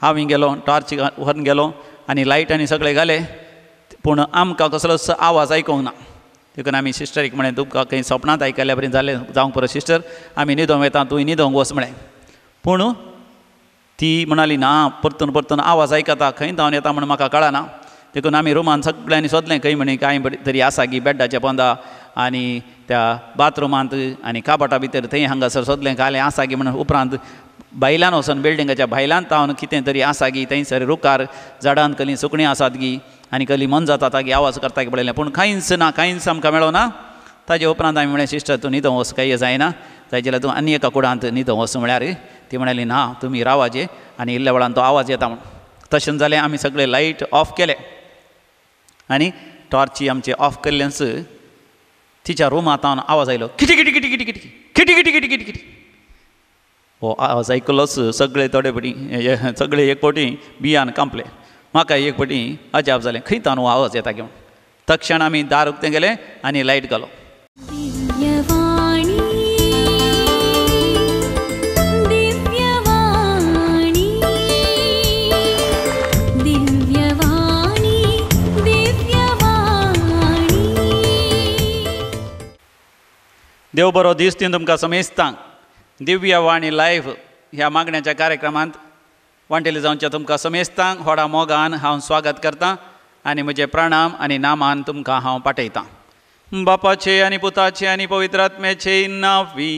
हांव गेलो टॉर्च व्हरून गेलो आनी लायट आनी सगळें घाले पूण आमकां कसलोच आवाज आयकूंक ना देखून आमी सिस्टरीक म्हळें तुमकां खंय सपनांत आयकल्या बरें जालें जावंक पुरो सिस्टर आमी न्हिदोंक वेता तूंय न्हिदोंक वच म्हळें पूण ती म्हणाली ना परतून परतून आवाज आयकता खंय धांवन येता म्हण म्हाका कळना देखून आमी रुमान सगळ्यांनी सोदलें खंय म्हणी कांय तरी आसा गी बेड्डाच्या पोंदा आनी त्या बाथरुमांत आनी काबटा भितर थंय हांगासर सोदलें काले आसा गी म्हणून उपरांत भायल्यान वचून बिल्डिंगाच्या भायल्यान तावन कितें तरी आसा गी थंयसर रुकार झाडांत कसलीं सुकणीं आसात गी आनी कसली मन जाता गी आवाज करता पळयलें पूण कांयच ना कांयच आमकां मेळोना ताजे उपरांत आमी म्हळें सिस्टर तूं न्हिदोंक वच काही जायना जाय जाल्यार तूं आनी एका कुडांत न्हिदोंक वच म्हळ्यार ती म्हणाली ना तुमी रावाजे आनी इल्ल्या वेळान तो आवाज येता म्हण तशें जालें आमी सगळे लायट ऑफ केले आनी टॉर्ची आमचे ऑफ केल्लेंच तिच्या रुमांत आवाज आयलो kitty kitty kitty kitty kitty kitty kitty kitty kitty kitty हो आवाज आयकलोच सगळे थोडे पटी सगळे एक पटी बियान कांपले म्हाका एक पटी अजाप जालें खंय तान हो आवाज येता घेवन तक्षण आमी दार उक्तें गेलें आनी लायट घालो देव बरो दीस दिवन तुमकां समेस्तां दिव्य वाणी लायव्ह ह्या मागण्याच्या कार्यक्रमांत वांटेले जावच्या तुमकां समेस्तांक व्हडा मोगान हांव स्वागत करतां आनी म्हजे प्रणाम आनी नामान तुमकां हांव पाठयतां बापाचे आनी पुताचे आनी पवित्र आत्म्याचे नांवी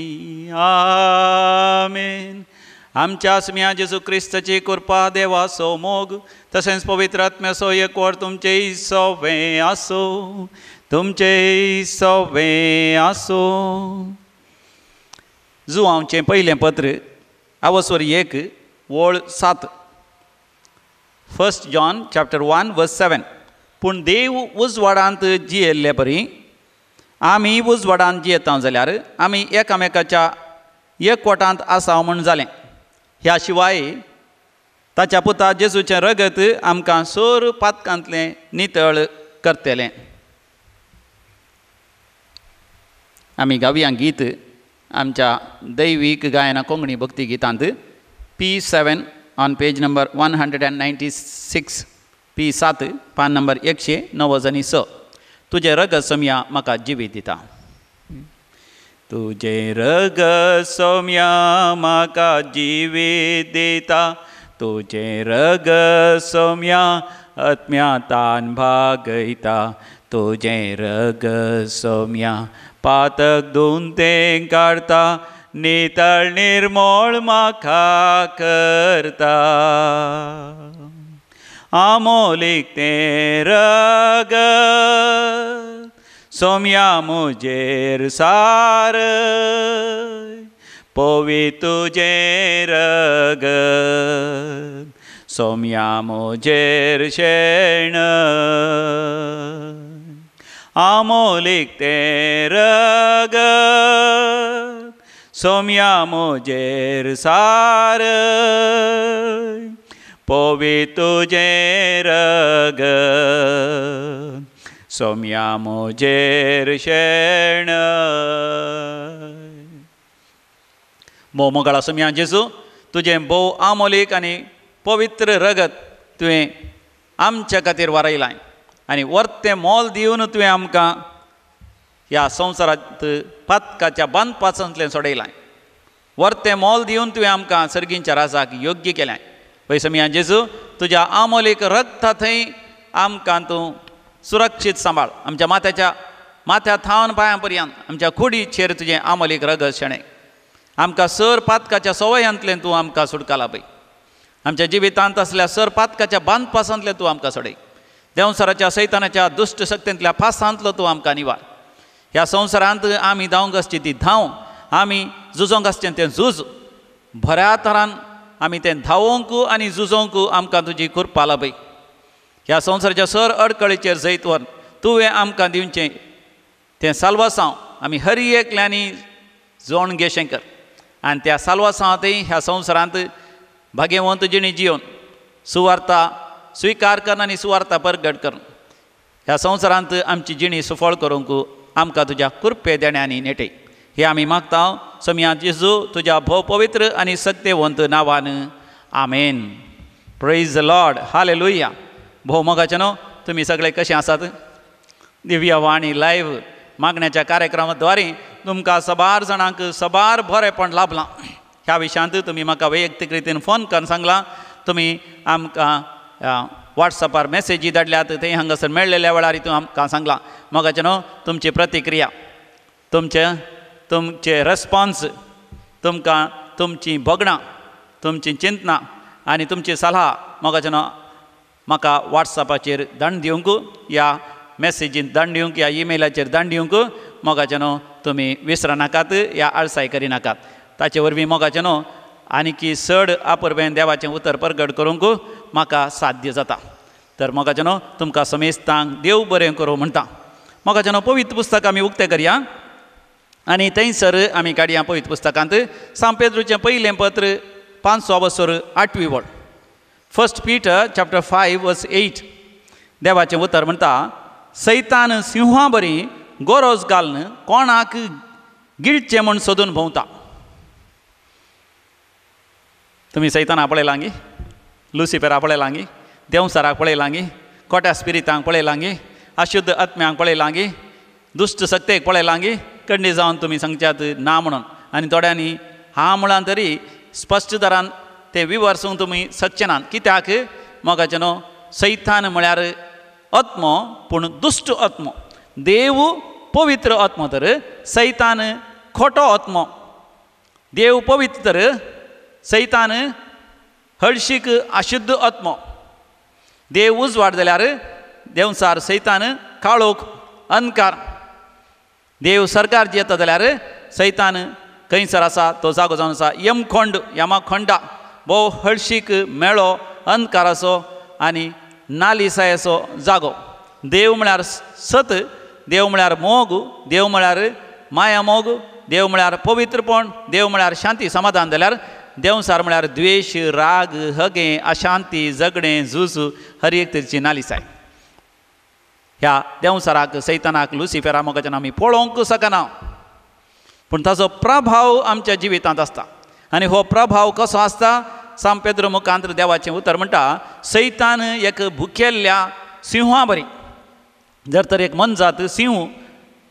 आमेन आमच्या आस्म्या जेजू क्रिस्ताची कृपा देवाचो मोग तशेंच पवित्र आत्म्याचो एकवट तुमचे सवें आसूं तुमचे सवें आसूं जुआंवचें पयलें पत्र आवस्वर 1 वोळ 7 1 जॉन चॅप्टर 1 वर्स 7 पूण देव उजवाडांत जियेल्ले परी आमी उजवाडांत जियेता जाल्यार आमी एकामेकाच्या एकवटांत आसाव म्हण जालें ह्या शिवाय ताच्या पुता जेजूचें रगत आमकां सोर पातकांतलें नितळ करतलें आमी गावया गीत आमच्या दैवीक गायना कोंकणी भक्ती गितांत P7 on page number 196 P7 पान नंबर 196 तुजे रगत सोम्या म्हाका जिवीत दिता तुजे रगत सोम्या म्हाका जिवीत दिता तुजे रगत सोम्या आत्म्यातान भागयता तुजे रगत सोम्या पातक धुवन तें काडटा नितळ निर्मळ म्हाका करता आमोलीक तें रगत सोम्या मुजेर सार पवित्र तुजें रगत सोम्या मुजेर शेण आमोलीक तें रगत सोम्या मुजेर सार पवित्र तुजें रगत सोम्या मुजेर शेण मोमोगाळा सोम्या जेजू तुजें भोव आमोलीक आनी पवित्र रगत तुवें आमच्या खातीर वारयलां आनी वर्तें मोल दिवन तुवें आमकां ह्या संवसारांत पातकाच्या बंद पासूंतलें सोडयलां वर्तें मोल दिवन तुवें आमकां सर्गींच्या राजाक योग्य केलें पळय सोम्या जेजू तुज्या आमोलीक रगता थंय आमकां तूं सुरक्षीत सांबाळ आमच्या माथ्या थावन पांयां पर्यंत आमच्या कुडीचेर तुजें आमोलीक रगत शेणें आमकां सर पातकाच्या सवयांतलें तूं आमकां सुटकाला पळय आमच्या जिवितांत असल्या सर पातकाच्या बांद पासांतलें तूं आमकां सोडय देंवसराच्या सैतानाच्या दुश्ट शक्तींतल्या फासांतलो तूं आमकां निवार ह्या संवसारांत आमी धांवंक आसची ती धांव आमी झुजोंक आसचें तें झूज बऱ्या तरान आमी तें धांवोंक आनी झुजोंक आमकां तुजी कृपा लाभय ह्या संवसाराच्या सर अडकळीचेर जैत व्हर तुवें आमकां दिवचें तें साल्वासांव आमी हर एकल्यांनी जोण घेशें कर आनी त्या साल्वासांवांतय ह्या संवसारांत भाग्यवंत जिणी जिवन सुवार्ता स्विकार कर आनी सुवार्ता परगट कर ह्या संवसारांत आमची जिणी सुफळ करूंक आमकां तुज्या कृपे देण्यानी नेटय हे आमी मागता सोम्या जेजू तुज्या भोव पवित्र आनी सत्यवंत नांवान आमेन प्रेज द लॉर्ड, हालेलुया. भोव मोगाचे न्हू, तुमी सगळे कशे आसात? दिव्य वाणी लायव्ह मागण्याच्या कार्यक्रमाद्वारे तुमकां सबार जाणांक सबार बरेपण लाभलां. ह्या विशयांत तुमी म्हाका वैयक्तीक रितीन फोन करून सांगलां. तुमी आमकां वॉट्सॅपार मॅसेजी धाडल्यात, ते हांगासर मेळ्ळेल्या वेळार हितून आमकां सांगलां. मोगाचे न्हू, तुमची प्रतिक्रिया, तुमचे रेस्पॉन्स, तुमकां तुमची भोगणां, तुमची चिंतनां आनी तुमची सल्हा मोगाचे न्हू म्हाका वॉट्सॅपाचेर धाडून दिवंक, या मॅसेजीन धाडून दिवंक, या ईमेलाचेर धाडून दिवंक मोगाचे न्हू तुमी विसरनाकात, या आळसाय करिनाकात. ताचे वरवीं मोगाचे न्हू आनीकी चड आपुरबेन देवाचें उतर परगट करूंक म्हाका साध्य जाता. तर मोगाचे न्हू तुमकां समेस्तांक देव बरें करूं म्हणटा. मोगाचे न्हू पवित्र पुस्तक आमी उक्तें करया आनी थंयसर आमी काडया पवित्र पुस्तकांत सांत पेद्रूचें पयलें पत्र 5:8 वळ. 1 Peter chapter 5 verse 8 देवाचें उतर म्हणटा, सैतान सिंहा बरी गरज घालन कोणाक गिळचें म्हूण सोदून भोंवता. तुमी सैतानाक पळयलां गे, लुसिफराक पळयलां गे, देवसाराक पळयलां गे, खोट्या स्पिरितांक पळयलां गे, अशुद्ध आत्म्यांक पळयलां गे, दुश्ट शक्तेक पळयलां गे. कड्डी जावन तुमी सांगच्यात ना म्हणून, आनी थोड्यांनी हा म्हणून तरी स्पश्ट तरान ते विवरसूंक तुमी शकचे नात. कित्याक मोगाचे न्हू, सैतान म्हळ्यार आत्मो, पूण दुश्ट आत्मो. देव पवित्र आत्मो तर सैतान खोटो आत्मो. देव पवित्र तर सैतान हळशीक अशुद्ध आत्मो. देव उजवाड जाल्यार देवसार सैतान काळोख अंधकार. देव सरकार येता जाल्यार सैतान खंयसर आसा तो जागो जावन आसा यमखोंड, यमाखोंडा, भोव हळशीक मेळो अंधकाराचो आनी नालिसायेचो जागो. देव म्हळ्यार सत, देव म्हळ्यार मोग, देव म्हळ्यार माया मोग, देव म्हळ्यार पवित्रपण, देव म्हळ्यार शांती समाधान. जाल्यार देवसार म्हळ्यार द्वेश, राग, हगे, अशांती, झगडें, झूज, हर एक तरेची नालिसाय. ह्या देवसाराक, सैतानाक, लुसिफेरा मोगाच्यान आमी पळोवंक शकना, पूण ताचो प्रभाव आमच्या जिवितांत आसता. आनी हो प्रभाव कसो आसता? सांत पेद्रो मुखांतर देवाचें उतर म्हणटा, सैतान एक भुकेल्ल्या सिंहा बरी. जर तर एक मनजात सिंह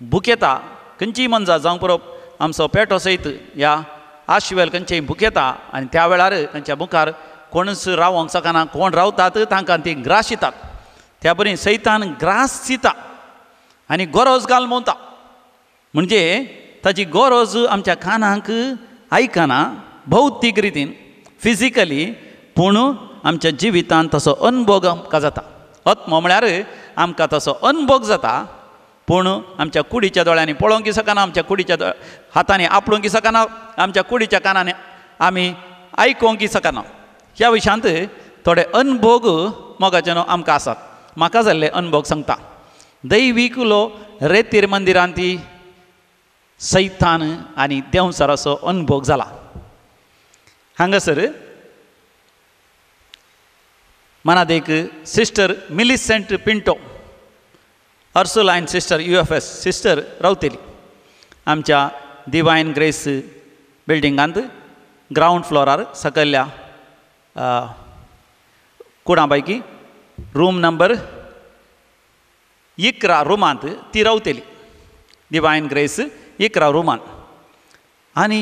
भुकेता, खंयचीय मनजात जावं पुरो आमचो पेटो सयत ह्या आश्वेल खंयचेय भुकेता, आनी त्या वेळार तांच्या मुखार कोणूच रावोंक शकना. कोण रावतात तांकां ती ग्राशितात. त्या बरी सैतान ग्रास दिता आनी गरज घाल मोवता. म्हणजे ताची गरज आमच्या कानाक आयकना भौतीक रितीन, फिजिकली, पूण आमच्या जिवितांत तसो अनुभव आमकां जाता. आत्मो म्हळ्यार आमकां तसो अनुभव जाता, पूण आमच्या कुडीच्या दोळ्यांनी पळोवंक शकना, आमच्या कुडीच्या हातांनी आपळोवंक शकना, आमच्या कुडीच्या कानांनी आमी आयकोवंक शकना. ह्या विशयांत थोडे अनुभव मोगाचे न्हू आमकां आसात. म्हाका जाल्ले अनुभव सांगता. दैवीकुलो रेतीर मंदिरांत सैतान आनी देवसाराचो अनुभव जाला. हांगासर मनात एक sister Millicent Pinto, Ursuline sister UFS sister रावतेली आमच्या डिवायन ग्रेस बिल्डिंगांत ग्रावंड फ्लोरार सकयल्या कुडां पैकी रूम नंबर 11 रुमांत ती रावतेली. Divine grace 11 रुमान. आनी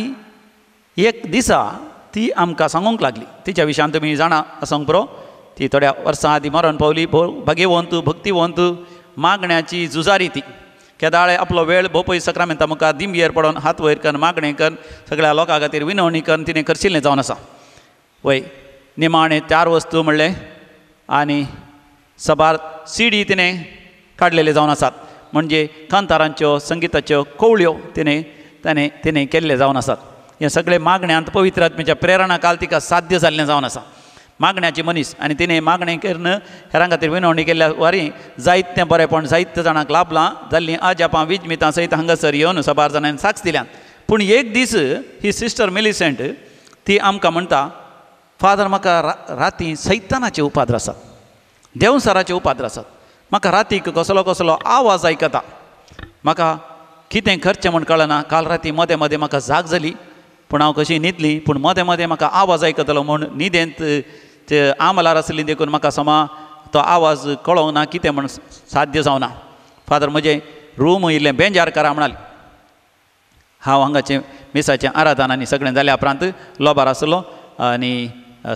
एक दिसा ती आमकां सांगूंक लागली. तिच्या विशयान तुमी जाणा आसोंक पुरो, ती थोड्या वर्सां आदीं मरण पावली. भाग्यवंत, भक्तिवंत, मागण्याची झुजारी ती. केदाळे आपलो वेळ भोव पयस सक्रामेंता मुखार दिंबयेर पडोन हात वयर कर, मागणें कर, सगळ्या लोकां खातीर विनवणी कर तिणें करशिल्लें जावन आसा. वय निमाणें 4 वस्तू म्हणलें आनी सबार CD तिणें काडलेले जावन आसात. म्हणजे कांतारांच्यो, संगीताच्यो कवळ्यो तिणें केल्ले जावन आसात. हे सगळे मागण्यांत पवित्र आत्म्याच्या प्रेरणा काल तिका साध्य जाल्लें जावन आसा. मागण्याची मनीस आनी तिणें मागणें करून हेरां खातीर विनवणी केल्ल्या वरी जायतें बरेंपण जायत्या जाणांक लाभलां. जाल्लीं आजापां विजमितां सयत हांगासर येवन सबार जाणांनी साक्ष दिल्यात. पूण एक दीस ही सिस्टर मिलिसेंट ती आमकां म्हणटा, फादर म्हाका राती सैतानाचे उपाद्र आसात, देवसाराचे उपाद्र आसात. म्हाका रातीक कसलो कसलो आवाज आयकता. म्हाका कितें करचें म्हूण कळना. काल राती मदें मदें म्हाका जाग जाली, पूण हांव कशी न्हिदली, पूण मदें मदें म्हाका आवाज आयकतलो म्हूण न्हिदेंत ते आमलार आसली देखून म्हाका समा तो आवाज कळोंक ना कितें म्हण साध्य जावना. फादर म्हजें रूम इल्लें बेंजार करा म्हणाली. हांव हांगाचें मिसाचें आराधन आनी सगळें जाल्या उपरांत लोबार आसलो आनी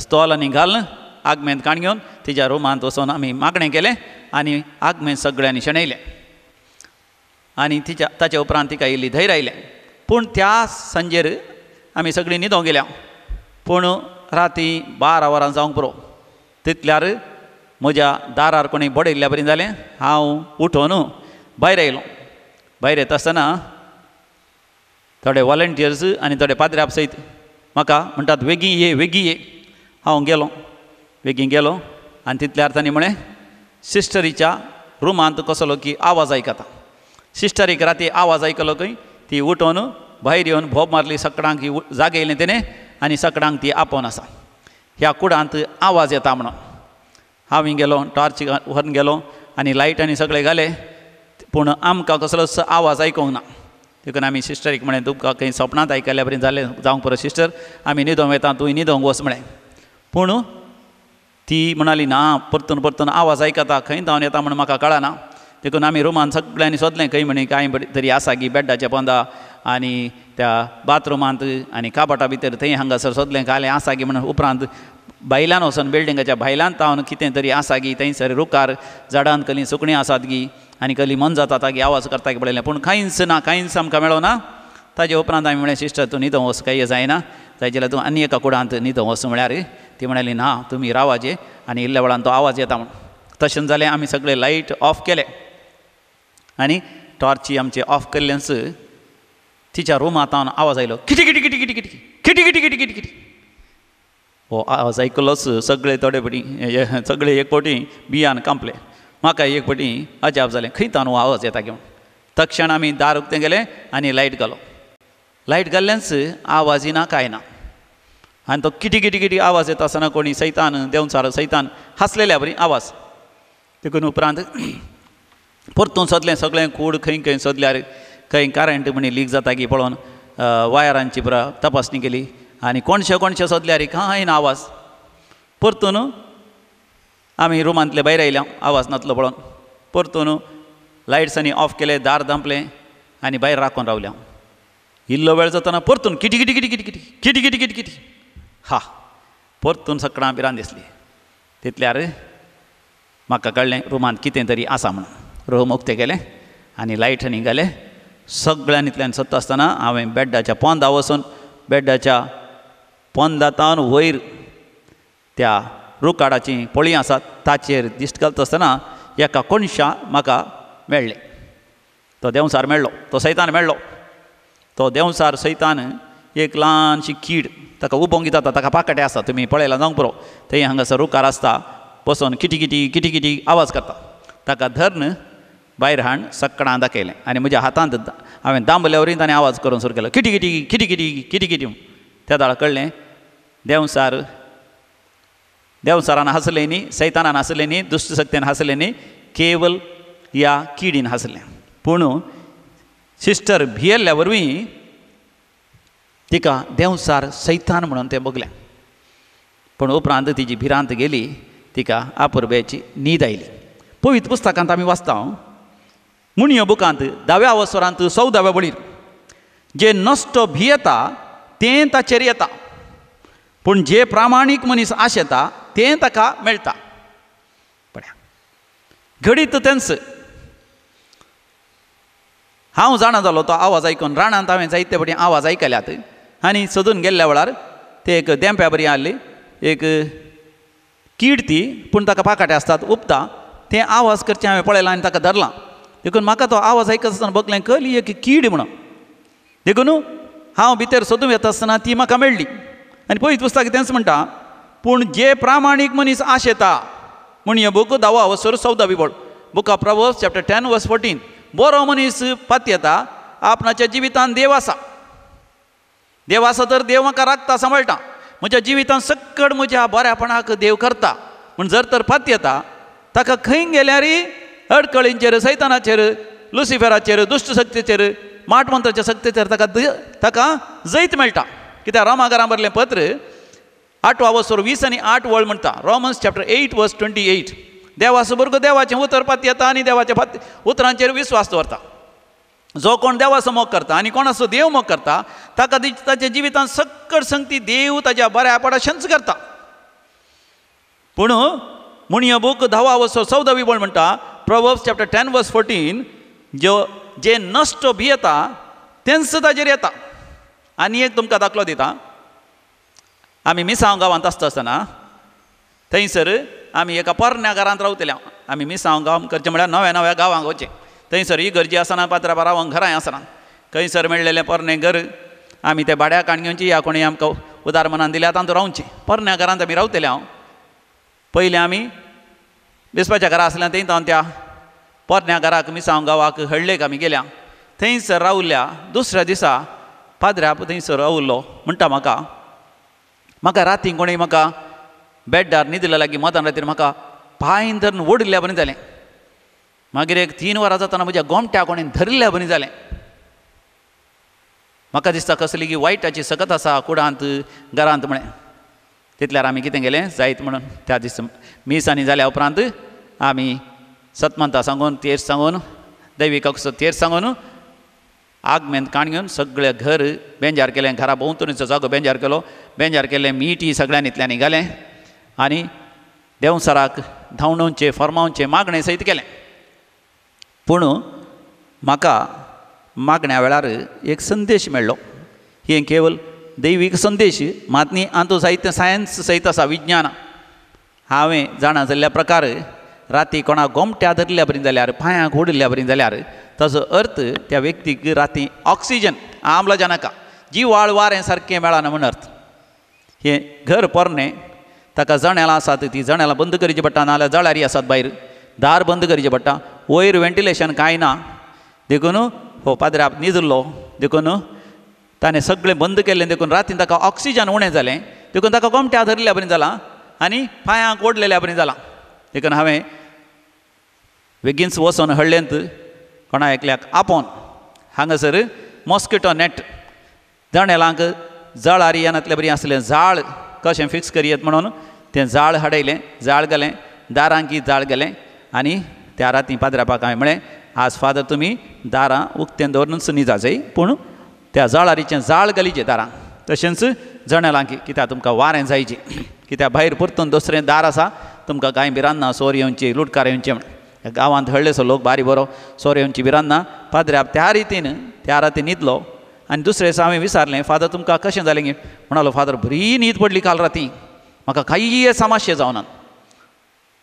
स्टॉल आनी घालून आगमेंत काण घेवन तिच्या रुमांत वचून आमी मागणें केलें आनी आगमेंत सगळ्यांनी शेणयलें. आनी ताचे उपरांत तिका इल्ली धैर्य आयलें. पूण त्या सांजेर आमी सगळीं न्हिदों गेल्या. पूण राती 12 वरां जावंक पुरो तितल्यार म्हज्या दारार कोणी बडयल्ल्या बरें जालें. हांव उठोन भायर आयलो. भायर येता आसतना थोडे वॉलंटियर्स आनी थोडे पाद्र्यां सयत म्हाका म्हणटात बेगीन ये बेगीन ये. हांव गेलो बेगीन गेलो आनी तितल्यार तांणी म्हळें सिस्टरीच्या रुमांत कसलो की आवाज आयकता. सिस्टरीक राती आवाज आयकलो खंय ती उठोन भायर येवन भोब मारली. सकाळांक जागयलें तेणें आनी सकाळांक ती आपोवन आसा. ह्या कुडांत आवाज येता म्हणून हांव गेलो टॉर्च व्हरून गेलो आनी लायट आनी सगळें घालें. पूण आमकां कसलोच आवाज आयकूंक ना. देखून आमी सिस्टरीक म्हळें तुमकां खंय सपनांत आयकल्या बरें जालें जावंक पुरो सिस्टर आमी न्हिदोंक येता तूं न्हिदोंक वच म्हळें. पूण ती म्हणाली ना परतून परतून आवाज आयकता खंय जावन येता म्हण म्हाका कळना. देखून आमी रुमान सगळ्यांनी सोदलें खंय म्हणी कांय तरी आसा की बेड्डाच्या पोंदा आनी त्या बाथरुमांत आनी काबटा भितर थंय हांगासर सोदलें कालें आसा गी म्हणून उपरांत भायल्यान वचोन बिल्डिंगाच्या भायल्यान तावन कितें तरी आसा गी थंयसर रुकार झाडांत कसलीं सुकणीं आसात गी आनी कसली मन जाता गी आवाज करता गी पळयलें. पूण कांयच ना कांयच आमकां मेळोना. ताजे उपरांत आमी म्हळें सिस्टर तूं न्हिदों वच काही जायना जाय जाल्यार तूं आनी एका कुडांत न्हिदों वच म्हळ्यार ती म्हणाली ना तुमी रावाजे आनी इल्ल्या वेळान तो आवाज येता म्हूण. तशें जालें आमी सगळे लायट ऑफ केले आनी टॉर्ची आमचे ऑफ केल्लेंच तिच्या रुमांत आवाज आयलो kitty kitty kitty kitty kitty kitty kitty kitty kitty kitty. हो आवाज आयकलोच सगळे थोडे पटी सगळे एक पटी बियान कांपले. म्हाका एक पटी अजाप जालें खंय तान हो आवाज येता घेवन. तक्षण आमी दार उक्तें गेलें आनी लायट घालो. लायट घाल्लेंच आवाज ना कांय ना. आनी तो किटी किटी किटी आवाज येता आसतना कोणी सैतान देंवचार सैतान हांसलेल्या बरी आवाज. देखून उपरांत परतून सोदलें सगळें कूड खंय खंय सोदल्यार खंय करंट म्हणी लीक जाता की पळोवन वायरांची पुरा तपासणी केली आनी कोणशे सोदल्यार कांय ना आवाज. परतून आमी रुमांतले भायर आयल्या आवाज नासलो पळोवन. परतून लायट्स आनी ऑफ केले दार धांपलें आनी भायर राखून रावल्या. इल्लो वेळ जातना परतून kitty kitty kitty kitty kitty kitty kitty kitty kitty हा परतून सकाळां बिरान दिसली. तितल्यार म्हाका कळ्ळें रुमांत कितें तरी आसा म्हणून. रूम उक्तें केलें आनी लायट आनी घालें. सगळ्यांतल्यान सत्ता आसतना हांवें बेड्डाच्या पोंदा वचून बेड्डाच्या पोंदांतावन वयर त्या रुकाडाची पळी आसात ताचेर दिश्ट घालता आसतना एका कोणशा म्हाका मेळ्ळें. तो देंवसार मेळ्ळो. तो सैतान मेळ्ळो. तो देंवसार सैतान एक ल्हानशी कीड ताका उबोंक जाता ताका पाकटे आसा तुमी पळयला जावंक पुरो. थंय हांगासर रुकार आसता बसून किटी किटी किटी किटी आवाज करता. ताका धरून भायर हाड सकाळां दाखयलें आनी म्हज्या हातांत हांवें दांबल्या वरी ताणें आवाज करून सुरू केलो kitty kitty kitty kitty kitty kitty. त्या दाळा कळ्ळें देंवसारान हांसलें न्ही सैतानान हांसलें न्ही दुश्ट शक्तीन हांसलें न्ही केवल ह्या किडीन हांसलें. पूण सिस्टर भियेल्ल्या वरवीं तिका देंवसार सैतान म्हणून तें बगलें. पूण उपरांत तिची भिरांत गेली तिका आपुरब्याची न्हीद आयली. पवित्र पुस्तकांत आमी वाचता मुणयो बुकांत 10व्या अवसरांत 14व्या बळीर जे नश्ट भियेता तें ताचेर येता पूण जे प्रामाणीक मनीस आशेता तें ताका मेळटा. पळया घडीत तेंच हांव जाणा जालो तो आवाज आयकून. रानांत हांवें जायते फावटी आवाज आयकल्यात आनी सोदून गेल्ल्या वेळार ते एक देंप्या बरी आहली एक कीड ती पूण ताका पाकाटे आसतात उपता तें आवाज करचें हांवें पळयलां आनी ताका धरलां. देखून म्हाका तो आवाज आयकता आसतना बगलें कली एक कीड म्हणून. देखून हांव भितर सोदूंक येता आसतना ती म्हाका मेळ्ळी. आनी पळयत पुस्तक तेंच म्हणटा पूण जे प्रामाणीक मनीस आशेता म्हणया बूक 10वा अवसर 14वी बोड book of proverbs chapter 10 verse 14. बरो मनीस पातयेता आपणाच्या जिवितांत देव आसा. देव आसा तर देव म्हाका राखता सांबाळटा. म्हज्या जिवितांत सक्कड म्हज्या बऱ्यापणाक देव करता. पूण जर तर पातयेता ताका खंय गेल्यार अडकळींचेर सैतानाचेर लुसिफेराचेर दुश्ट शक्तीचेर माटमंत्राच्या शक्तीचेर ताका जैत मेळटा. कित्याक रोमाकारां बरलें पत्र 8वा वसोर 20 आनी 8 वळ म्हणटा. रोमन्स चॅप्टर 8 वर्स 28. देवाचो भुरगो देवाचें उतर पात येता आनी देवाच्या उतरांचेर विस्वास दवरता. जो कोण देवाचो मोग करता आनी कोणाचो देव मोग करता ताका ताच्या जिवितांत सक्कड संगती देव ताच्या बऱ्या पडाशेंच करता. पूण मुणयो बूक 10वा वसोर 14वी वळ म्हणटा. Proverbs chapter 10 verse 14. जे नश्ट भियेता तेंच ताजेर येता. आनी एक तुमकां दाखलो दिता. आमी मिसांव गांवांत आसता आसतना थंयसर आमी एका पोरण्या घरांत रावतले. आमी मिसांव गांव करचें म्हळ्यार नव्या नव्या गांवांक वचचें. थंयसर इगर्जी आसना पात्रां रावंक घरांय आसना. खंयसर मेळ्ळेलें पोरणें घर आमी तें भाड्याक हाडून घेवची या कोणी आमकां उदार मनान दिल्या तातूंत रावचें. पोरण्या घरांत आमी रावतले. हांव पयलीं आमी बेसपाच्या घरा आसलें थंय हांव त्या पोरण्या घराक मिसांव गांवाक हळ्ळेक आमी गेल्या. थंयसर रावल्या. दुसऱ्या दिसा पाद्र्याप थंयसर रावल्लो म्हणटा म्हाका राती कोणी म्हाका बेड्डार न्हिदले लागीं मदान रातीर म्हाका पांय धरून ओडिल्ल्या बरें जालें. मागीर एक 3 वरां जाताना म्हज्या गोमट्या कोणें धरल्या बरें जालें. म्हाका दिसता कसली की वायटाची सकत आसा कुडांत घरांत म्हळें. तितल्यार आमी कितें केलें जायत म्हणून त्या दीस मीस आनी जाल्या उपरांत आमी सतमंता सांगून तेर सांगून दैविकाक तेर सांगून आगमेंत काण घेवन सगळें घर बेंजार केलें. घरा भोंवतणीचो जागो बेंजार केलो. बेंजार केलें. मीठ सगळ्यांनी इतल्यानी घालें आनी देंवसराक धांवणोवचें फर्मावचें मागणें सयत केलें. पूण म्हाका मागण्या वेळार एक संदेश मेळ्ळो. ही केवल दैवीक संदेश मात न्ही आंतू साहित्य सायन्स सयत आसा विज्ञान. हांवें जाणा जाल्ल्या प्रकार राती कोणाक गोमट्या धरल्या बरी जाल्यार पांयांक ओडिल्ल्या बरी जाल्यार ताचो अर्थ त्या व्यक्तीक राती ऑक्सिजन आम्लजनका जीवाळ वारें सारकें मेळना म्हण अर्थ. हें घर पोरणें ताका जणेलां आसात ती जणेलां बंद करची पडटा नाजाल्यार जळारी आसात भायर दार बंद करचें पडटा. वयर वेंटिलेशन कांय ना देखून हो पाद्र्याप न्हिदलो देखून ताणें सगळें बंद केल्लें देखून रातीन ताका ऑक्सिजन उणें जालें देखून ताका गोमट्या धरल्या बरी जालां आनी पांयांक ओडलेल्या बरी जालां. देखून हांवें बेगीनच वचोन हळ्ळेंत कोणा एकल्याक आपोवन हांगासर मॉस्किटो नॅट जणेलांक जळारी येनातलें बरी आसलें जाळ कशें फिक्स करयेत म्हणून तें जाळ हाडयलें. जाळ घालें. दारांकी जाळ गेलें आनी त्या राती पाद्र्यापाक हांवें म्हळें आज फादर तुमी दारां उक्तें दवरूनच न्हिदाचें पूण त्या जळारीचें जाळ घालीचें दारांक. तशेंच जणेलांकी कित्याक तुमकां वारें जायचें. कित्याक भायर परतून दुसरें दार आसा तुमकां कांय भिरांत ना सोर येवचें लुटकार येवचें म्हण. गांवांत हळ्ळेसो लोक बारी बरो सोर येवची भिरांत ना. पाद्र्याप त्या रितीन त्या राती न्हिदलो आनी दुसरे दिसा हांवें विचारलें फादर तुमकां कशें जालें गे म्हणालो फादर बरी न्हीद पडली काल राती म्हाका कांय समस्या जावनात.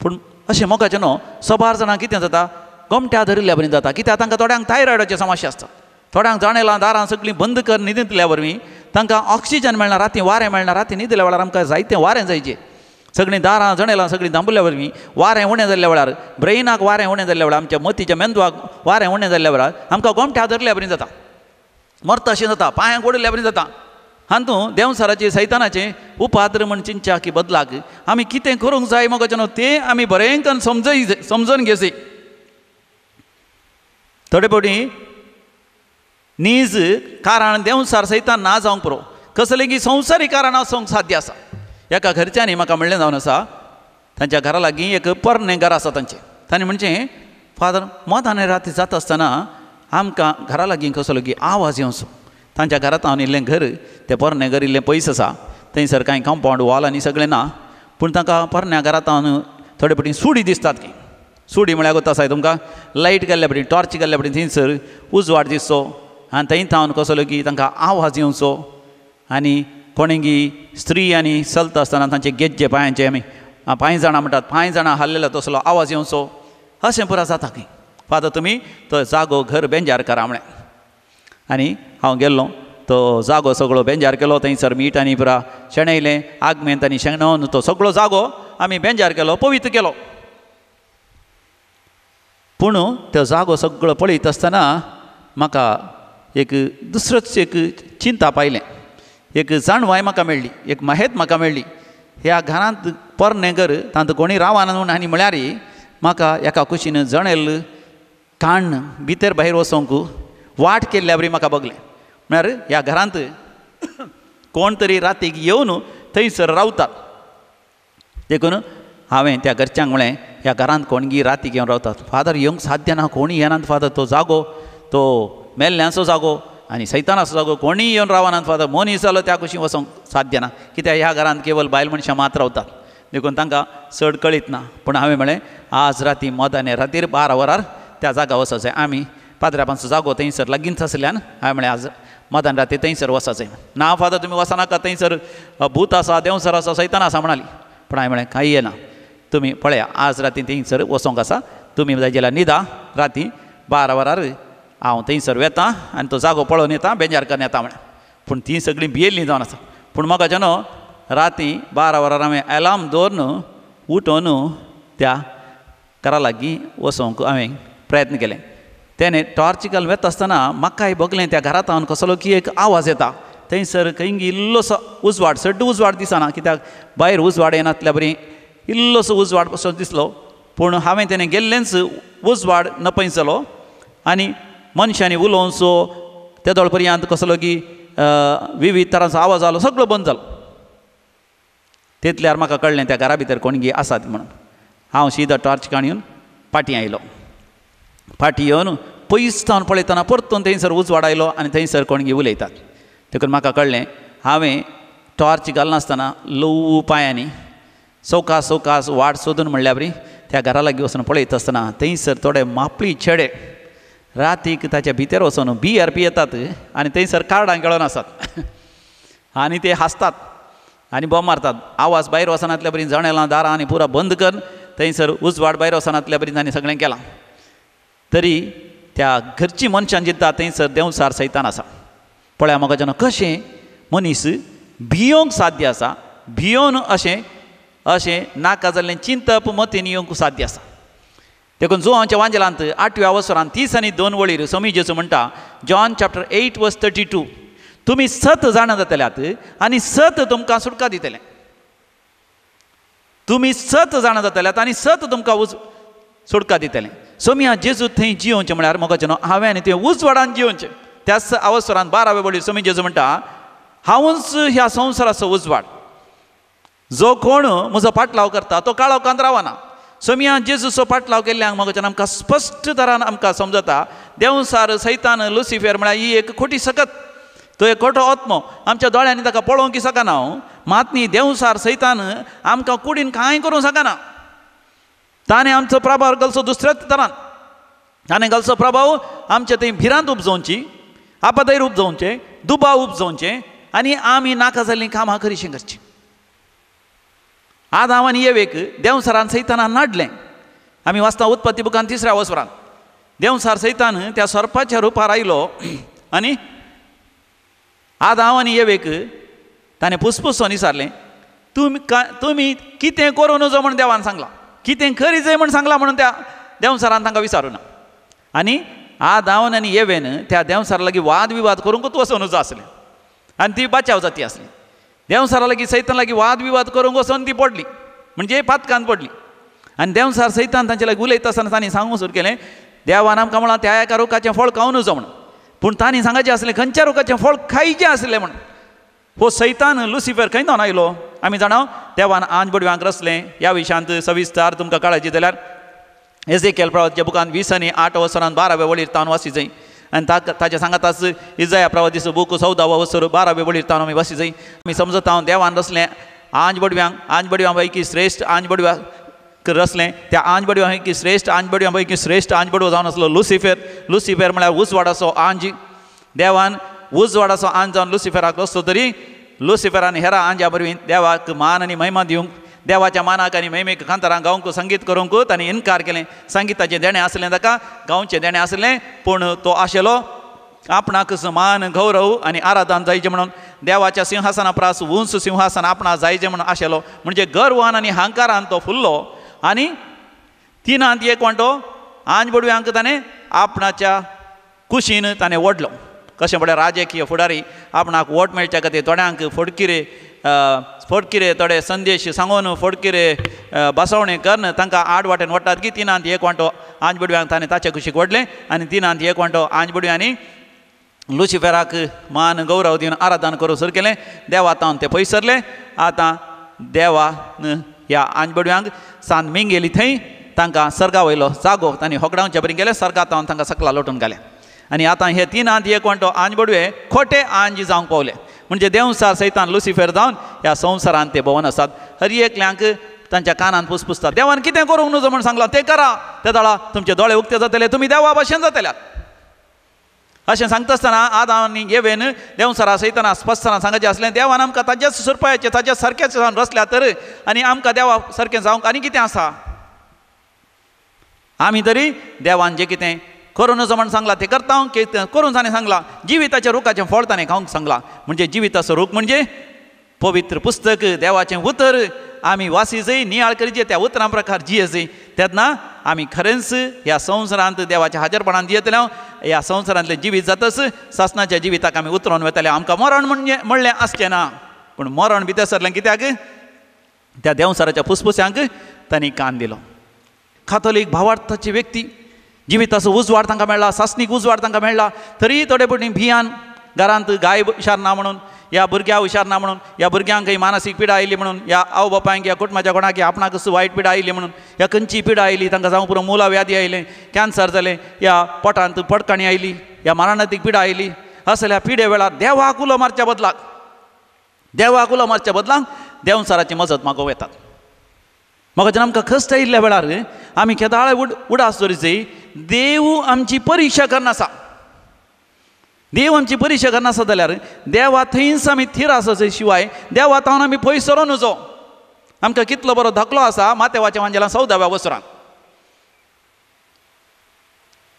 पूण अशें मोगाचें न्हू. सोबार जाणां कितें जाता गोमट्या धरिल्ल्या बरी जाता कित्याक तांकां थोड्यांक थायरॉयडाचे समस्या आसता. थोड्यांक जणेलां दारां सगळीं बंद कर न्हिदतल्या वरवीं तांकां ऑक्सिजन मेळना राती वारें मेळना. राती न्हिदल्या वेळार आमकां जायतें वारें जायचें. सगळीं दारां जणेलां सगळीं धांपल्या वरवीं वारें उणें जाल्ल्या वेळार ब्रेनाक वारें उणें जाल्ल्या वेळार आमच्या मतीच्या मेंदवाक वारें उणें जाल्ल्या वेळार आमकां गोमट्या धरल्या बरी जाता. मरता अशें जाता. पांयांक ओडिल्ल्या बरी जाता. हातूंत देंवसराचें सैतानाचें उपाद्र म्हण चिंचा की बदलाक आमी कितें करूंक जाय मोगाचें न्हू तें आमी बरें करून समजून घेवचें. थोडे फावटी नीज कारण देंवसार सैतान ना जावंक पुरो कसलें की संवसारी कारण आसूंक साध्य आसा. एका घरच्यांनी म्हाका म्हणलें जावन आसा तांच्या घरा लागीं एक पोरणें घर आसा तांचें. ताणें म्हणचें फादर मदान राती जाता आसतना आमकां घरा लागीं कसलो की आवाज येवचो. तांच्या घरांत हांव इल्लें घर तें पोरणें घर इल्लें पयस आसा. थंयसर कांय कंपावंड वॉल आनी सगळें ना. पूण तांकां पोरण्या घरांत हांव थोडे फावटी सुडी दिसतात की सुडी म्हळ्यार गो आसाय तुमकां लायट घाल्ल्या फावटी टॉर्च घाल्ल्या फावटी थंयसर उजवाड दिसचो आनी थंय हांव कसलो की तांकां आवाज येवचो आनी कोणेंगी स्त्री आनी चलता आसतना तांचे गेज्जे पांयांचे आमी पांय जाणां म्हणटात पांय जाणां हाल्लेलो तसलो आवाज येवचो अशें पुरो जाता की फादर तुमी तो जागो घर बेंजार करा म्हळें. आनी हांव गेल्लो तो जागो सगळो बेंजार केलो. थंयसर मीठ आनी पुरा शेणयलें आगमेंत आनी शेणोवन तो सगळो जागो आमी बेंजार केलो पवित्र केलो. पूण तो जागो सगळो पळयत आसतना म्हाका एक दुसरोच एक चिंता पायलें. एक जाणवाय म्हाका मेळ्ळी. एक माहेत म्हाका मेळ्ळी. ह्या घरांत पोरणें घर तांत कोणी रावाना म्हूण आनी म्हळ्यार म्हाका एका कुशीन जणेल काण भितर भायर वचोंक वाट केल्ल्या बरी म्हाका बगलें. म्हळ्यार ह्या घरांत कोण तरी रातीक येवन थंयसर रावतात. देखून हांवें त्या घरच्यांक म्हळें ह्या घरांत कोणगी रातीक येवन रावतात. फादर येवंक साध्य ना, कोणी येनात फादर. तो जागो तो मेल्ल्यांचो जागो आनी सैतानाचो जागो कोणीय येवन रावनात फादर. मनीस जालो त्या कुशीक वचोंक साध्य ना, कित्याक ह्या घरांत केवळ बायल मनशां मात रावतात. देखून तांकां चड कळीत ना. पूण हांवें म्हळें आज राती मोदाने रातीर 12 वरार त्या जागा वचों जाय. आमी पाद्र्यापांचो जागो थंयसर लागींच आसल्यान हांवें म्हळें आज मोदान राती थंयसर वचों जाय. ना फादर तुमी वचनाका, थंयसर भूत आसा, देंवसर आसा, सैतान आसा म्हणाली. पूण हांवें म्हळें कांय येना, तुमी पळया आज राती थंयसर वचोंक आसा. तुमी जाय जाल्यार न्हिदा, राती 12 वरार हांव थंयसर वेतां आनी तो जागो पळोवन येता, बेजार करून येता म्हळें. पूण तीं सगळीं भियेल्लीं जावन आसा. पूण म्हाका जेन्ना राती 12 वरार हांवें अलार्म दवरून उठोवन त्या घरा लागीं वचोंक हांवें प्रयत्न केले. तेणें टॉर्च घालून वेता आसतना म्हाकाय बगलें त्या घरांत हांव कसलो की एक आवाज येता. थंयसर खंय इल्लोसो उजवाड, सड्ड उजवाड दिसना, कित्याक भायर उजवाड येनातल्या बरी इल्लोसो उजवाड कसो दिसलो. पूण हांवें तेणें गेल्लेंच उजवाड नपयसलो आनी मनशांनी उलोवन सो तेदोळ पर्यंत कसलो की विविध तरांचो आवाज जालो, सगळो बंद जालो. तितल्यार म्हाका कळ्ळें त्या घरा भितर कोणगी आसात म्हणून. हांव सीदो टॉर्च काडून फाटीं आयलो. फाटीं येवन पयस जावन पळयतना परतून थंयसर उजवाड आयलो आनी थंयसर कोणगी उलयतात. देखून म्हाका कळ्ळें हांवें टॉर्च घालनासतना ल्हव पांयांनी सवकास सवकास वाट सोदून म्हणल्या बरी त्या घरा लागीं वचून पळयत आसतना थंयसर थोडे मापळी चेडे रातीक ताच्या भितर वचून BRP येतात आनी थंयसर कार्डां खेळोन आसात आनी ते हांसतात आनी बोंब मारतात. आवाज भायर वचनातल्या बरी जणेलां दारां आनी पुरा बंद कर. थंयसर उजवाड भायर वचनातल्या बरी तांणी सगळें केलां. तरी त्या घरची मनशां जिता थंयसर देंवसार सैतान आसा. पळया म्हाका जेन्ना कशें मनीस भियोंक साध्य आसा, भियोन अशें नाका जाल्लें चिंतप मतीन येवंक साध्य आसा. देखून जो हांच्या वांजेलांत 8व्या वसरांत 30 आनी 2 वळीर स्वामी जेजू म्हणटा, जॉन चॅप्टर 8:32, तुमी सत जाणां जातल्यात आनी सत तुमकां सुटका दितलें. तुमी सत जाणां जातल्यात आनी सत तुमकां सुटका दितलें. स्वामी जेजू थंय जियोवचें म्हळ्यार म्हाका जेन्ना हांवें आनी थंय उजवाडान जियोवचें. त्याच अवसरांत 12व्या वळीर स्वामी जेजू म्हणटा, हांवूच ह्या संवसाराचो उजवाड. जो कोण म्हजो पाटलाव करता तो काळोखांत रावना. स्वामी जेजूचो पाटलाव केल्ल्याक म्हाका जेन्ना आमकां स्पश्ट तरान आमकां समजता देंवसार सैतान लुसिफर म्हळ्यार ही एक खोटी सकत, तो एक खोटो आत्मो. आमच्या दोळ्यांनी ताका पळोवंक शकना हांव, मात न्ही देंवसार सैतान आमकां कुडीन कांय करूंक शकना. ताणें आमचो प्रभाव घालचो दुसऱ्याच तरान. ताणें घालचो प्रभाव आमच्या थंय भिरांत उपजोवची, आपातयर उपजोवचें, दुबाव उपजोवचें आनी आमी नाका जाल्लीं कामां करीशीं करचीं. आदाम आनी येवेक देंवसारान सैतानान नाडलें. आमी वाचता उत्पत्ती बुकांत 3ऱ्या वसरांत. देंवसार सैतान त्या सर्पाच्या रुपार आयलो आनी आदाम आनी येवेक ताणें पुसपुसोन विचारलें, तुमी कितें करूं नजो म्हण देवान सांगलां, कितें करी जाय म्हण सांगलां म्हणून त्या देंवसारान तांकां विचारूं ना. आनी आदाम आनी येवेन त्या देंवसारा लागीं वाद विवाद करूंकूच वचून नजो आसलें आनी ती बचाव जाती आसली. देंवसारा लागीं सैतान लागीं वाद विवाद करूंक वचोन ती पडली, म्हणजे पातकांत पडली. आनी देंवसार सैतान तांचे लागीं उलयता आसतना तांणी सांगूंक सुरू केलें, देवान आमकां म्हळां त्या एका रुखाचें फळ खावं नजो म्हणून. पूण तांणी सांगचें आसलें खंयच्या रुखाचें फळ खायचें आसलें म्हणून. हो सैतान लुसिफर खंय जावन आयलो आमी जाणां. देवान आंज बडव्यांक रचलें. ह्या विशयांत सविस्तार तुमकां कळायची जाल्यार एजेकियल प्रवादीच्या बुकांत 20 आनी 8 वसरांत 12व्या वळीर तावन वाची जाय. आनी ताच्या सांगाताच इजाया प्रवादीचो बूक 14वा वसर 12व्या वळीर तावन आमी वाची जाय. आमी समजता हांव देवान रचलें आंज बडव्यां पैकी श्रेश्ठ आंज बडव्याक रचलें. त्या आंज बडव्यां पैकी श्रेश्ठ आंज बडव्यां पैकी श्रेश्ठ आंज बडवो जावन आसलो लुसिफर. लुसिफर म्हळ्यार उजवाडाचो आंज. देवान उजवाडाचो आंज जावन लुसिफराक रचलो, तरी लुसिफरान हेरां आंजा वरवीं देवाक मान आनी महिमा दिवंक, देवाच्या मानाक आनी महिमेक कांतारां गावंक संगीत करूंक तांणी इन्कार केलें. संगीताचें देणें आसलें ताका, गांवचें देणें आसलें, पूण तो आशिल्लो आपणाक मान गौरव आनी आराधन जायचें म्हणून. देवाच्या सिंहासना प्रास उंच सिंहासन आपणा जायचें म्हणून आशिल्लो. म्हणजे गर्वान आनी अहंकारान तो फुल्लो. आनी तिनांत एक वांटो आंज बडव्यांक ताणें आपणाच्या कुशीन ताणें ओडलो. कशें म्हळ्यार राजकीय फुडारी आपणाक वोट मेळच्या खातीर थोड्यांक फोडकिरे थोडे संदेश सांगून फोडकिरे बसवणें करून तांकां आड वाटेन वतात की तिनांत एक वांटो आंज बडव्यांक ताणें ताचे कुशीक ओडलें. आनी तिनांत एक वांटो आंज बडव्यांनी लुसिफेराक मान गौरव दिवन आराधना करूं सुरू केलें. देवा तावन ते पयस सरले. आतां देवान ह्या आंजबडव्यांक सांत मिंगेली थंय तांकां सर्गा वयलो जागो तांणी होकडावचे बरें केलें. सर्गा तावन तांकां सकला लोटून घालें. आनी आतां हे 3 आंज एक वणटो आंजबडवे खोटे आंज जावंक पावले. म्हणजे देंवसार सैतान लुसिफेर जावन ह्या संवसारांत ते भोंवन आसात. हर एकल्यांक तांच्या कानांत पुसपुसता. देवान कितें करूंक नजो म्हूण सांगलां तें करा. त्या दाळा तुमचे दोळे उक्ते जातले, तुमी देवा भाशेन जातल्यात. अशें सांगता आसतना आदानी येवेन देंवसारा सैताना स्पश्टपणान सांगचें आसलें, देवान आमकां ताच्याच सुरपायाचें ताच्या सारकेंच जावन रचल्या तर आनी आमकां देवा सारकें जावंक आनी कितें आसा. आमी तरी देवान जें कितें करूं नजो म्हण सांगलां तें करता. करून ताणें सांगलां जिविताच्या रुखाचें फळ ताणें खावंक सांगलां. म्हणजे जिविताचो रूख म्हणजे पवित्र पुस्तक, देवाचें उतर आमी वासीचय नियाळ करचें, त्या उतरां प्रकार जियेचय. तेन्ना आमी खरेंच ह्या संवसारांत देवाच्या हाजरपणान जियेतले. ह्या संवसारांतलें जिवीत जातच सासणाच्या जिविताक आमी उतरोवन वयतले. आमकां मरण म्हणजे म्हणलें आसचें ना. पूण मरण भितर सरलें कित्याक त्या देंवसाराच्या फुसफुस्यांक तांणी कान दिलो. कातोलीक भावार्थाची व्यक्ती जिविताचो उजवाड तांकां मेळ्ळा, सासणीक उजवाड तांकां मेळ्ळा. तरी थोडे पटी भियान घरांत गाय हुशार ना म्हणून, ह्या भुरग्यां हुशार ना म्हणून, ह्या भुरग्यांक मानसीक पिडा आयली म्हणून, ह्या आवय बापायक ह्या कुटुंबाच्या कोणाक आपणाक वायट पिडा आयली म्हणून, ह्या खंयची पिडा आयली तांकां जावं पुरो मुला व्याधी आयलें, कॅन्सर जालें, ह्या पोटांत पडकाणी आयली, ह्या मरणातीक पिडा आयली. असल्या पिडे वेळार देवाक उलो मारच्या बदलाक देंवसाराची मजत मागोवं येतात. म्हाका आमकां खस्ट आयिल्ल्या वेळार आमी केदाळे उडास दवरचें. देव आमची परिक्षा करनासा. देव आमची परिक्षा करनासा जाल्यार देवा थंयच आमी थीर आसचे शिवाय देवा तावन आमी पयस सरो नजो. आमकां कितलो बरो धाकलो आसा मातेवाच्या वांजेलां 14व्या वर्साक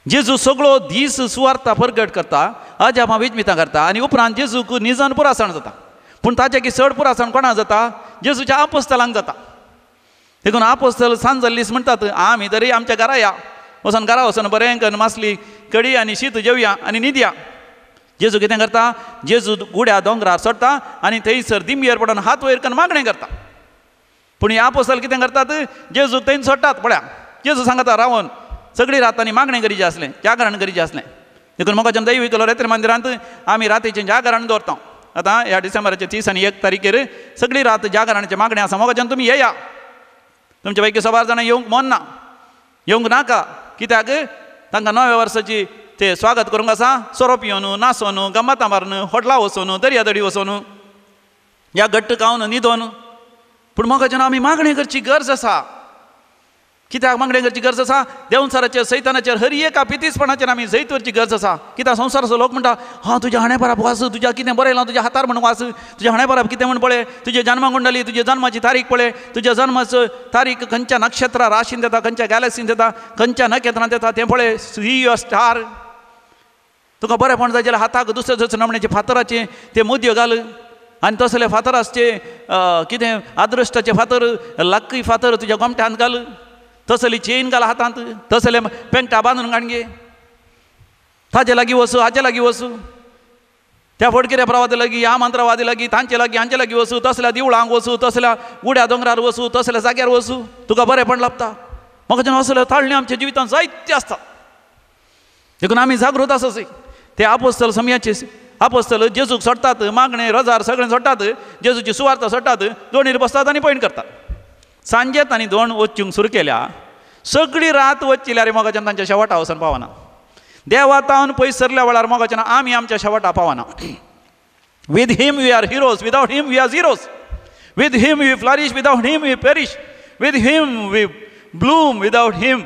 जेजू सगळो दीस सुवार्ता परगट करता, अजापां विजमितां करता आनी उपरांत जेजूक निजन पुरासण जाता. पूण ताचे चड पुरासण कोणाक जाता? जेजूच्या आपोस्तलांक जाता. देखून आपोस्तल सांज जाल्लीच म्हणटात आमी तरी आमच्या घरा या वचून घरा वचून बरें करून मासली कडी आनी शीत जेवया आनी न्हिदया. जेजू कितें करता? जेजू गुड्या दोंगरार चडटा आनी थंयसर दिंबयेर पडून हात वयर करून मागणें करता. पूण हे आपोस्तल कितें करतात? जेजू थंय चडटात पळया. जेजू सांगता रावन सगळीं रातांनी मागणें करीचें आसलें, जागरण करीचें आसलें. देखून म्हाका दैवीक रेत्र मंदिरांत आमी रातीचें जागरण दवरता. आतां ह्या डिसेंबराच्या 30 आनी 1 तारखेर सगळीं रात जागरणाचें मागणें आसा. म्हाका तुमी येया. तुमच्या पैकी 6 जाणां येवंक मन ना, येवंक नाका. कित्याक तांकां नव्या वर्साची ते स्वागत करूंक आसा. सोरो पियोन, नाचोन, गम्मतां मारून, हॉटलां वचून, दर्यादडी वचून, ह्या घट्ट खावन न्हिदोन. पूण म्हाका आमी मागणें करची गरज आसा. कित्याक मागणें करची गरज आसा? देंवसाराचेर सैतानाचेर हर एका पितीसपणाचेर आमी जैत करची गरज आसा. कित्याक संवसाराचो लोक म्हणटा हां तुज्या हाणेबराब वाच, तुज्या कितें बरयलां तुज्या हातार म्हण वाच, तुज्या हाणेबराब कितें म्हण पळय, तुजी जन्मकुंडली, तुजी जन्माची तारीख पळय, तुज्या जन्माचो तारीख खंयच्या नक्षत्रां राशीन देता, खंयच्या गॅलक्सीन देता, खंयच्या नखेत्रांत देता तें पळय. See your star. तुका बरेंपण जाय जाल्यार हाताक दुसरे दुसरे नमण्याचे फातराचे ते मोदयो घाल आनी तसले फातराचे कितें अदृश्टाचे फातर, लक्की फातर तुज्या गोमट्यांत घाल, तसली चेन घाल हातांत, तसले पेंटा बांदून गाणगे, ताजे लागीं वचू, हाचे लागीं वचू, त्या फडकिऱ्या प्रवादी लागीं, ह्या मंत्रवादी लागीं, तांचे लागीं, हांचे लागीं वचू, तसल्या दिवळांक वचू, तसल्या उड्या दोंगरार वचू, तसल्या जाग्यार वचू, तुका बरेंपण लाभता. म्हाका असले ताळणी आमच्या जिवितांत जायते आसतात. देखून आमी जागृत आसच. ते आपोस्तल समयाचे आपोस्तल जेजूक सोडटात, मागणें रजार सगळें सोडटात, जेजूची सुवार्ता सोडटात, दोणीर बसतात आनी पॉयंट करतात. सांजे तांणी दोन वचूंक सुरू केल्या. सगळी रात वचचिल्यार मोगाच्यान तांच्या शेवटा वचून पावना. देवा तावन पयस सरल्या वेळार मोगाच्यान आमी आमच्या शेवटा पावना. With him we are heroes, without him we are zeroes. With him we flourish, without him we perish. With him we bloom, without him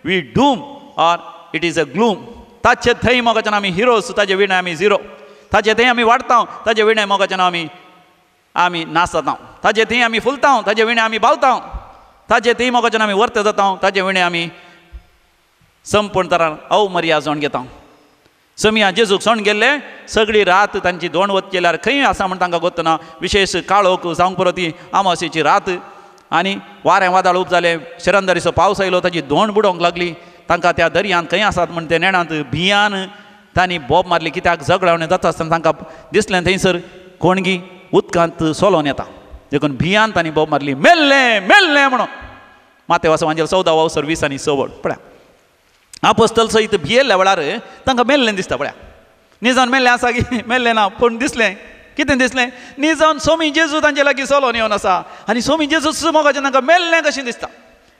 we doom or it is a gloom. ताचे थंय मोगाच्यान आमी heroes, ताजे विणें आमी zero. ताचे थंय आमी वाडटा, ताजे विणें मोगाच्यान आमी नाचता. ताजे थंय आमी फुलता, ताजे विणें आमी भावता. ताजे थंय मोगाच्यान आमी वर्त जाता, ताजे विणें आमी संपूर्ण तरान अवमर्या जोण घेता. समिया जेजूक सण गेल्ले, सगळी रात तांची दोण वत केल्यार खंय आसा म्हण तांकां गोत ना. विशेश काळोख जावंक पुरो ती अमावस्येची रात आनी वारें वादळ उब जालें, शिरंदरीचो पावस आयलो, ताची दोण बुडोवंक लागली. तांकां त्या दर्यांत खंय आसात म्हण ते नेणांत भियान तांणी बोब मारली. कित्याक झगडावणें जाता आसतना तांकां दिसलें थंयसर कोणगी उदकांत सोलोन येता. देखून भियान तांणी बोब मारली, मेल्लें मेल्लें म्हणून. मातेवाचो वांजेल 14 वर्स 20 आनी 6 पळया. आपोस्तल सयत भियेल्ल्या वेळार तांकां मेल्लें दिसता पळया. न्ही जावन मेल्ले आसा की मेल्ले ना पूण दिसलें कितें दिसलें न्ही जावन सोमी जेजू तांचे लागीं चलोन येवन आसा आनी सोमी जेजूच मोगाचें तांकां मेल्लें कशें दिसता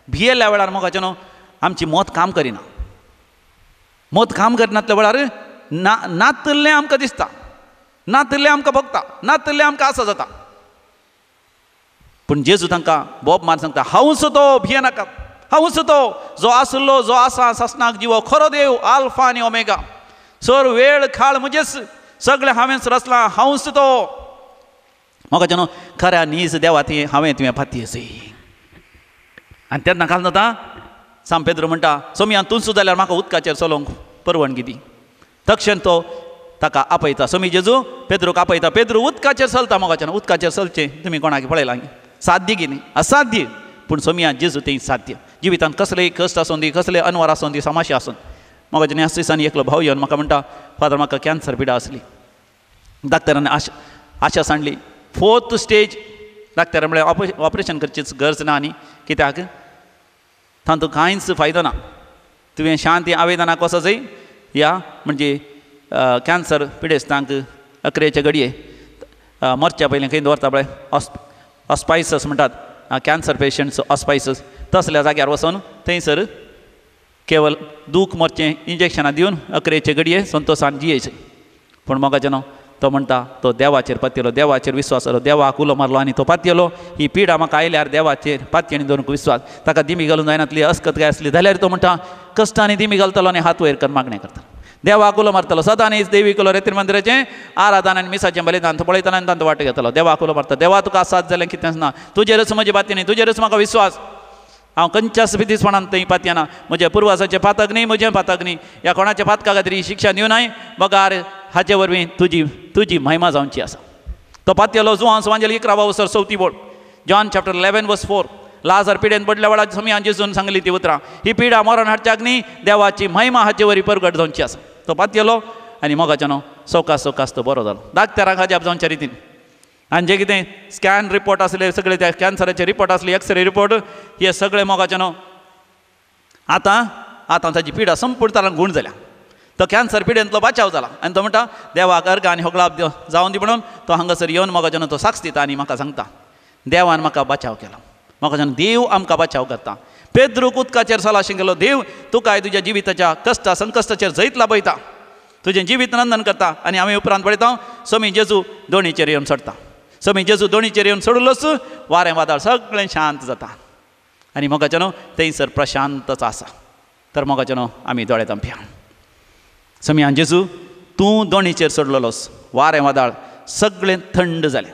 भियेल्ल्या वेळार मोगाचें न्हू आमची मत काम करिना मत काम करिनातल्या वेळार नातल्लें आमकां दिसता नातल्लें आमकां भोगता नातल्लें आमकां आसा जाता पूण जेजू तांकां बोब मार सांगता हांवूच तो भियेनाकात हांवूच तो जो आसलो जो आसा सासणाक जिवो खरो देव आल्फा आनी ओमेगा सर वेळ काळ म्हणजेच सगळें हांवेंच रचलां हांवूच तो मोगाचें न्हू खऱ्या नीज देवा ती हांवें तुवें फाती अशी आनी तेन्ना काल जाता सांत पेद्रू म्हणटा सोमियान तूंच जाल्यार म्हाका उदकाचेर चलोवंक परवानगी दी तक्षण तो ताका आपयता सोमी जेजू पेद्रूक आपयता पेद्रू उदकाचेर चलता मोगाचें उदकाचेर चलचें तुमी कोणाक पळयलां साध्य की न्ही असाध्य पूण सोमिया जेजू तें साध्य जिवितांत कसलेय कश्ट आसूं दी कसले अनवर आसूं दी समाशी आसूं मोगाचें ह्याच दिसांनी एकलो भाव येवन म्हाका म्हणटा फादर म्हाका कॅन्सर पिडा आसली डाक्टरांनी आशा सांडली 4th स्टेज डाक्टरान म्हळ्यार ऑपरेशन करचीच गरज ना न्ही कित्याक तातूंत कांयच फायदो ना तुवें शांती आवेदनाक वचचय या म्हणजे कॅन्सर पिडेस्तांक 11चे घडये मरच्या पयलीं खंय दवरता पळय ऑस्पायसस म्हणटात कॅन्सर पेशंट्स ऑस्पायसस तसल्या जाग्यार वचून थंयसर केवल दूख मरचें इंजेक्शनां दिवन 11चे घडये संतोशान जियेचें पूण मोगाचें न्हू तो म्हणटा तो देवाचेर पातयलो देवाचेर विस्वास आसलो देवाक उलो मारलो आनी तो पातयलो ही पिडा म्हाका आयल्यार देवाचेर पातयेनी दवरूंक विस्वास ताका दिमी घालून जायनातली अस्कत काय आसली जाल्यार तो म्हणटा कश्टांनी दिमी घालतलो आनी हात वयर करून मागणें करता देवाक उलो मारतलो सदांच देवीक उलो रेतीर मंदिराचें आराधन आनी मिसाचें बलिदान तो पळयतना आनी तांचो वांटो घेतलो देवाक उलो मारता देवा तुका आसात जाल्यार कितेंच ना तुजेरच म्हजे पातयेनी तुजेरच म्हाका विस्वास हांव खंयच्याच बितीसपणान थंय पातयना म्हज्या पुर्वजाचें पातक न्ही म्हजें पातक न्ही ह्या कोणाच्या पातका खातीर ही शिक्षा दिवनाय बगार हाचे वरवीं तुजी महिमा जावची आसा तो पातयलो जुआंव सुवांजली 11वा वर्सर 4थी बोड जॉन चॅप्टर 11:4 लाजर पिडेन पडल्या वेळार सोमियान जेजून सांगली ती उतरां ही पिडा मरण हाडच्याक न्ही देवाची महिमा हाचे वरी परगट जावची आसा तो पातयलो आनी मोगाचें न्हू सवकास तो बरो जालो डाक्टराक अजाप जावच्या रितीन आनी जें कितें स्कॅन रिपोर्ट आसले सगळे त्या कॅन्सराचे रिपोर्ट आसले एक्सरे रिपोर्ट हे सगळे मोगाचें न्हू आतां ताची पिडा संपूर्ण तरान गूण जाल्या तो कॅन्सर पिडेंतलो बचाव जाला आनी तो म्हणटा देवाक अर्घ आनी होगळाप जावन दी म्हणून तो हांगासर येवन मोगाचें न्हू तो साक्ष दिता आनी म्हाका सांगता देवान म्हाका बचाव केलो मोगाचें न्हू देव आमकां बचाव करता पेद्रूक उदकाचेर चलाशें गेलो देव तुकाय तुज्या जिविताच्या कश्टा संकश्टाचेर जैत लाभयता तुजें जिवीत नंदन करता आनी हांवें उपरांत पळयता सोमी जेजू दोणीचेर येवन चडटा सोमी जेजू दोणीचेर येवन चडूलोच वारें वादळ सगळें शांत जाता आनी मोगाचें न्हू थंयसर प्रशांतच आसा तर मोगाचें न्हू आमी दोळे धांपया सोमियान जेजू तूं दोणीचेर चडलोस वारें वादळ सगळें थंड जालें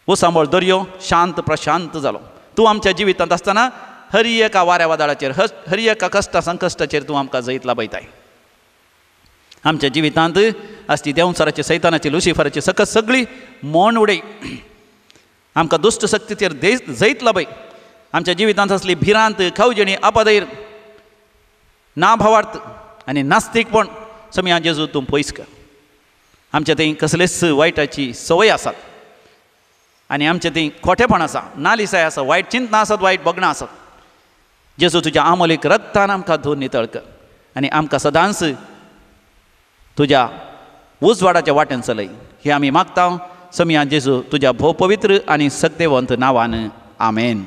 उसांबळ दर्यो शांत प्रशांत जालो तूं आमच्या जिवितांत आसतना हर एका वाऱ्या वादळाचेर हर एका कश्टा संकश्टाचेर तूं आमकां जैत लाभयताय आमच्या जिवितांत आसची देंवसराची सैतानाची लुसिफराची सकत सगळी मोन उडय आमकां दुश्ट शक्तीचेर जैत लाभय आमच्या जिवितांत असली भिरांत खावजणी अपदैर नाभावार्थ आनी नास्तीकपण सोमियान जेजू तूं पयस कर आमच्या थंय कसलेच वायटाची संवय आसात आनी आमच्या थंय खोटेपण आसा नालिसाय आसा वायट चिंतना आसात वायट बगणां आसात जेजू तुज्या आमोलीक रक्तान आमकां धुवन नितळ कर आनी आमकां सदांच तुज्या उजवाडाच्या वाटेन चलय हे आमी मागता सोमियान जेजू तुज्या भोव पवित्र आनी सत्यवंत नांवान आमेन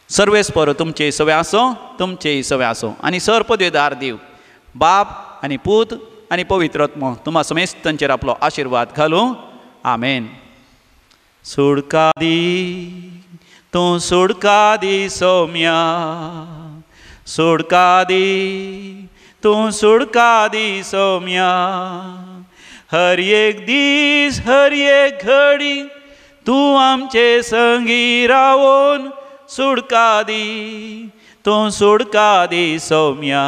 सर्वेस्पर तुमचे सवे आसो तुमचे सवे आसो आनी सर पदवेदार देव बाप आनी पूत आनी पवित्र आत्मो तुम्हा समेस्तांचेर आपलो आशिर्वाद घालूं आमेन सुडका दी तूं सुडका दी सौम्या सुडका दी तूं सुडका दी सौम्या हर एक दीस हर एक घडी तूं आमचे संगी रावून सुडका दी तूं सुडका दी सौम्या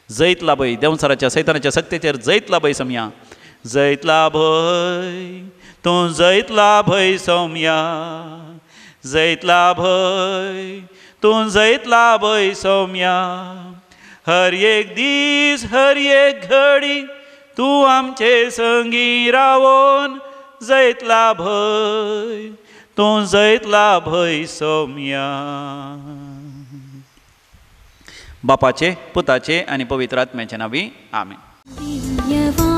जैत लाभय देंवसराच्या सैतानाच्या सक्तीचेर जैत लाभय सौम्या जैत लाभय तूं जैत लाभय सौम्या जैत लाभय तूं जैत लाभय सौम्या हर एक दीस हर एक घडी तूं आमचे संगी रावून जैत लाभय तूं जैत लाभय सौम्या बापाचे, पुताचे आनी पवित्र आत्म्याचे नांवी आमीन.